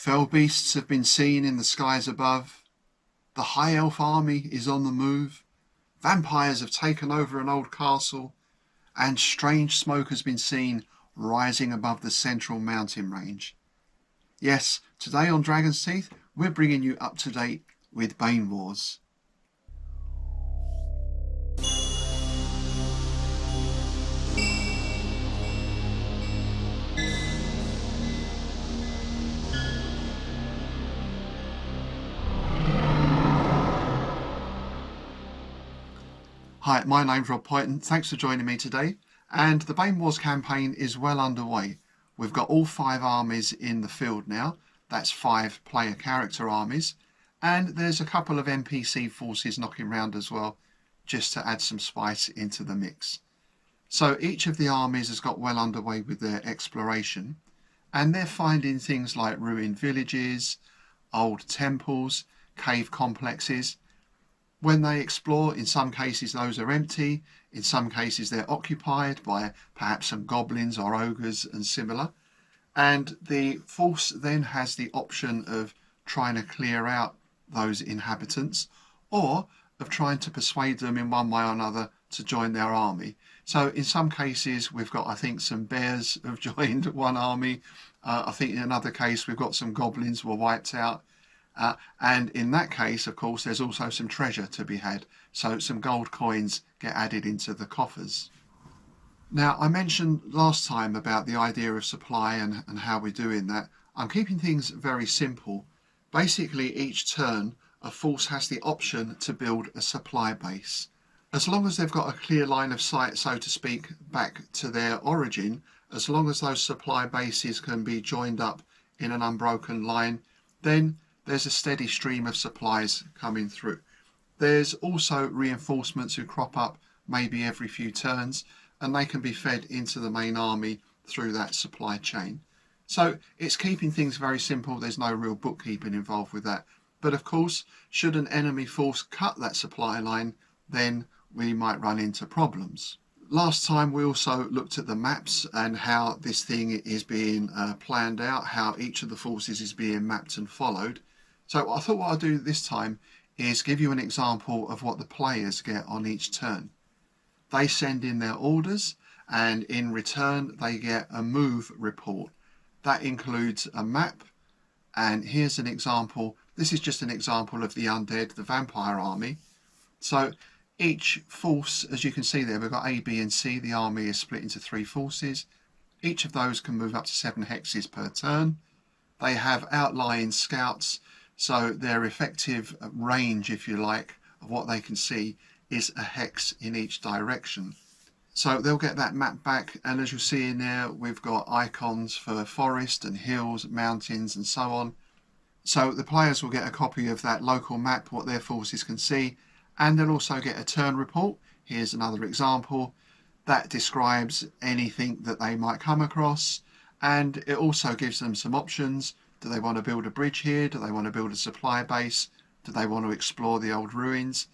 Fell beasts have been seen in the skies above. The high elf army is on the move. Vampires have taken over an old castle, and strange smoke has been seen rising above the central mountain range. Yes, today on Dragon's Teeth, we're bringing you up to date with Bane Wars. Hi, my name's Rob Poyton. Thanks for joining me today. And the Bane Wars campaign is well underway. We've got all 5 armies in the field now. That's 5 player character armies. And there's a couple of NPC forces knocking around as well, just to add some spice into the mix. So each of the armies has got well underway with their exploration. And they're finding things like ruined villages, old temples, cave complexes. When they explore, in some cases those are empty, in some cases they're occupied by perhaps some goblins or ogres and similar. And the force then has the option of trying to clear out those inhabitants, or of trying to persuade them in one way or another to join their army. So in some cases we've got, I think, some bears have joined one army. I think in another case we've got some goblins who were wiped out. And in that case, of course, there's also some treasure to be had. So some gold coins get added into the coffers. Now, I mentioned last time about the idea of supply and how we're doing that. I'm keeping things very simple. Basically, each turn, a force has the option to build a supply base. As long as they've got a clear line of sight, so to speak, back to their origin, as long as those supply bases can be joined up in an unbroken line, then there's a steady stream of supplies coming through. There's also reinforcements who crop up maybe every few turns, and they can be fed into the main army through that supply chain. So it's keeping things very simple. There's no real bookkeeping involved with that. But of course, should an enemy force cut that supply line, then we might run into problems. Last time we also looked at the maps and how this thing is being planned out, how each of the forces is being mapped and followed. So I thought what I'll do this time is give you an example of what the players get on each turn. They send in their orders, and in return they get a move report. That includes a map, and here's an example. This is just an example of the undead, the vampire army. So each force, as you can see there, we've got A, B and C. The army is split into 3 forces. Each of those can move up to 7 hexes per turn. They have outlying scouts, so their effective range, if you like, of what they can see is a hex in each direction. So they'll get that map back, and as you'll see in there, we've got icons for forest and hills, mountains and so on. So the players will get a copy of that local map, what their forces can see, and they'll also get a turn report. Here's another example that describes anything that they might come across, and it also gives them some options. Do they want to build a bridge here? Do they want to build a supply base? Do they want to explore the old ruins?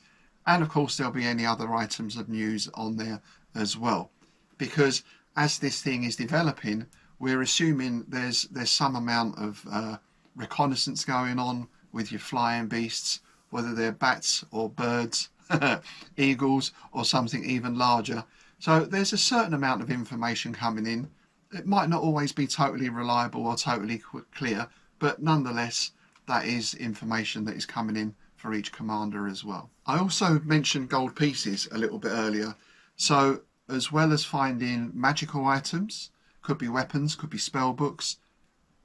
And of course there'll be any other items of news on there as well. Because as this thing is developing, we're assuming there's some amount of reconnaissance going on with your flying beasts, whether they're bats or birds, eagles or something even larger. So there's a certain amount of information coming in. It might not always be totally reliable or totally clear, but nonetheless, that is information that is coming in for each commander as well. I also mentioned gold pieces a little bit earlier. So as well as finding magical items, could be weapons, could be spell books,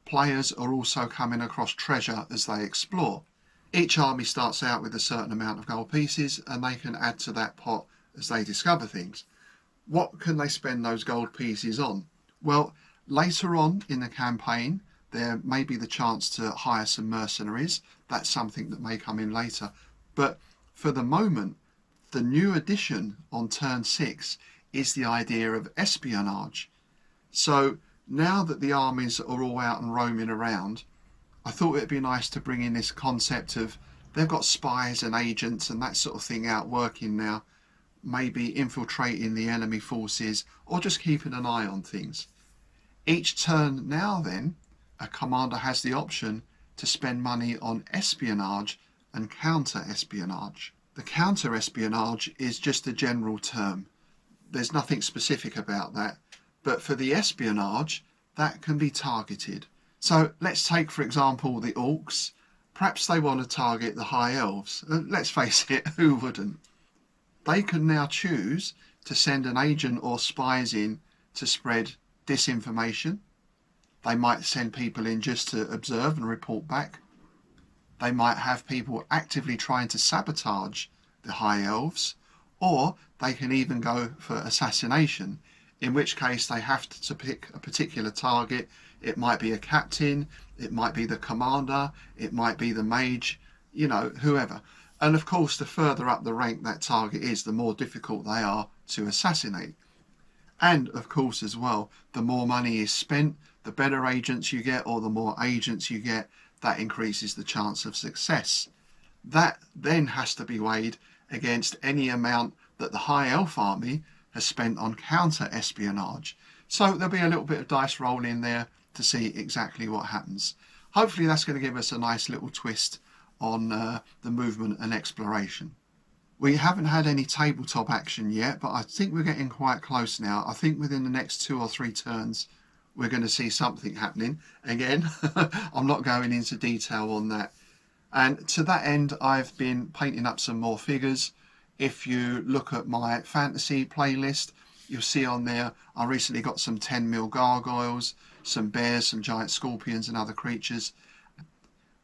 players are also coming across treasure as they explore. Each army starts out with a certain amount of gold pieces, and they can add to that pot as they discover things. What can they spend those gold pieces on? Well, later on in the campaign, there may be the chance to hire some mercenaries. That's something that may come in later. But for the moment, the new addition on turn 6 is the idea of espionage. So now that the armies are all out and roaming around, I thought it'd be nice to bring in this concept of they've got spies and agents and that sort of thing out working now, maybe infiltrating the enemy forces or just keeping an eye on things. Each turn now then, a commander has the option to spend money on espionage and counter-espionage. The counter-espionage is just a general term. There's nothing specific about that. But for the espionage, that can be targeted. So let's take, for example, the orcs. Perhaps they want to target the high elves. Let's face it, who wouldn't? They can now choose to send an agent or spies in to spread disinformation. They might send people in just to observe and report back. They might have people actively trying to sabotage the high elves, or they can even go for assassination, in which case they have to pick a particular target. It might be a captain, it might be the commander, it might be the mage, you know, whoever. And of course, the further up the rank that target is, the more difficult they are to assassinate. And of course as well, the more money is spent, the better agents you get, or the more agents you get, that increases the chance of success. That then has to be weighed against any amount that the high elf army has spent on counter-espionage. So there'll be a little bit of dice roll in there to see exactly what happens. Hopefully that's going to give us a nice little twist on the movement and exploration. We haven't had any tabletop action yet, but I think we're getting quite close now. I think within the next 2 or 3 turns we're going to see something happening. Again, I'm not going into detail on that. And to that end, I've been painting up some more figures. If you look at my fantasy playlist, you'll see on there I recently got some 10mm gargoyles, some bears, some giant scorpions and other creatures.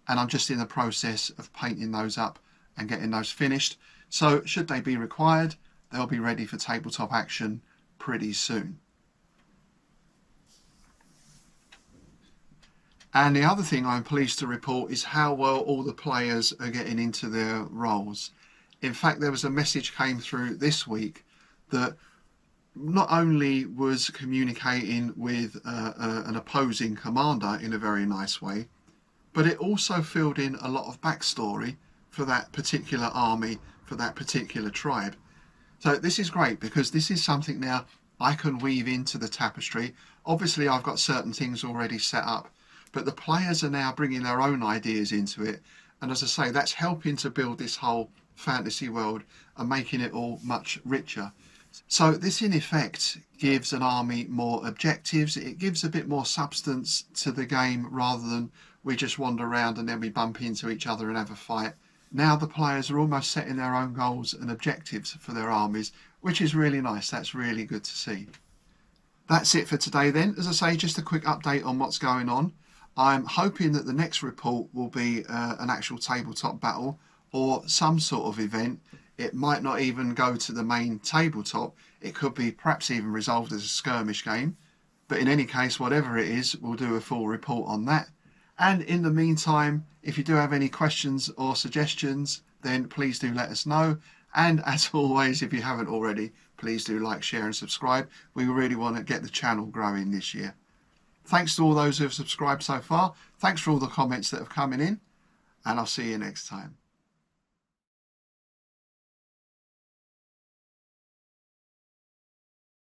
And I'm just in the process of painting those up and getting those finished. So should they be required, they'll be ready for tabletop action pretty soon. And the other thing I'm pleased to report is how well all the players are getting into their roles. In fact, there was a message came through this week that not only was communicating with an opposing commander in a very nice way, but it also filled in a lot of backstory for that particular army, for that particular tribe. So this is great because this is something now I can weave into the tapestry. Obviously I've got certain things already set up, but the players are now bringing their own ideas into it. And as I say, that's helping to build this whole fantasy world and making it all much richer. So this in effect gives an army more objectives. It gives a bit more substance to the game rather than we just wander around and then we bump into each other and have a fight. Now the players are almost setting their own goals and objectives for their armies, which is really nice. That's really good to see. That's it for today then. As I say, just a quick update on what's going on. I'm hoping that the next report will be an actual tabletop battle or some sort of event. It might not even go to the main tabletop. It could be perhaps even resolved as a skirmish game. But in any case, whatever it is, we'll do a full report on that. And in the meantime, if you do have any questions or suggestions, then please do let us know. And as always, if you haven't already, please do like, share and subscribe. We really want to get the channel growing this year. Thanks to all those who have subscribed so far. Thanks for all the comments that have come in. And I'll see you next time.